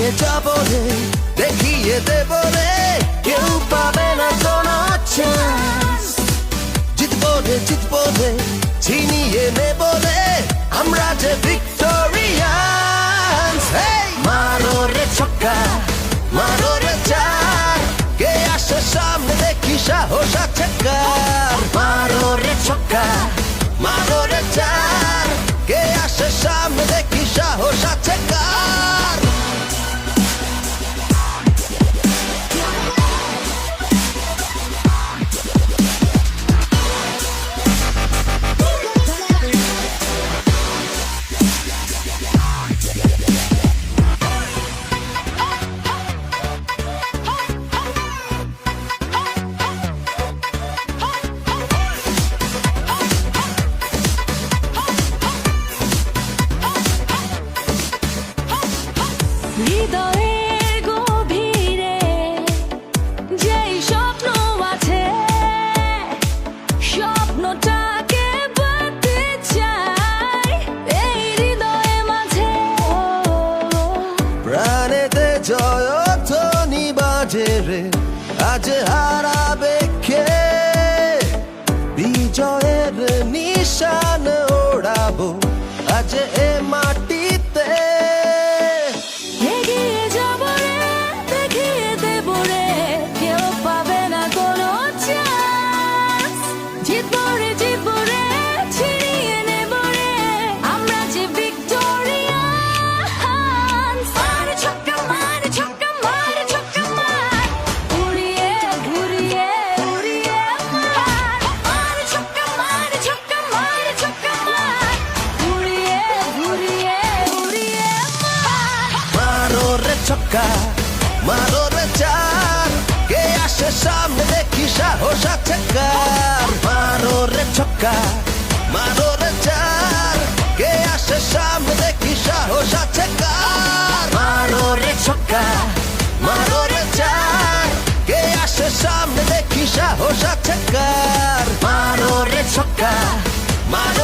নিয়ে যাব রে, দেখিয়ে দেব রে, কেউ পাবে না কোনো চান্স। জিতবো রে জিতবো রে, ছিনিয়ে নেব রে, আমরা যে ভিক্টোরিয়ান্স। মারো রে ছক্কা, মারো রে চার, কে আসে সামনে দেখি সাহস আছে কার। মারো রে ছক্কা, মারো রে চার, কে আসে সামনে দেখি সাহস আছে কার। হৃদয়ের গভীরে যেই স্বপ্ন আছে, স্বপ্নটাকে বাঁধতে চাই এই হৃদয়ে মাঝে। প্রাণেতে জয়ধ্বনি বাজে রে, আজ হারাবে কে? বিজয়ের নিশান ওড়াবো আজ এ মাটিতে। এগিয়ে যাব রে, দেখিয়ে দেব রে, কেউ পাবে না কোনো চান্স। জিতবো রে জিতবো রে, ছিনিয়ে নেব রে, আমরা যে ভিক্টোরিয়ান্স। মার ছক্কা মার ছক্কা মার ছক্কা মার, উড়িয়ে ঘুরিয়ে উড়িয়ে মার। মার ছক্কা মার ছক্কা মার ছক্কা মার, উড়িয়ে ঘুরিয়ে উড়িয়ে মার। মারো রে ছক্কা, মারো রে চার, কে আসে সামনে দেখি সাহস আছে কার। মারো রে ছক্কা, মারো রে চার, কে আসে সামনে দেখি সাহস আছে কার। মারো রে ছক্কা, মারো রে চার, কে আসে সামনে দেখি সাহস আছে কার। মারো রে ছক্কা, মারো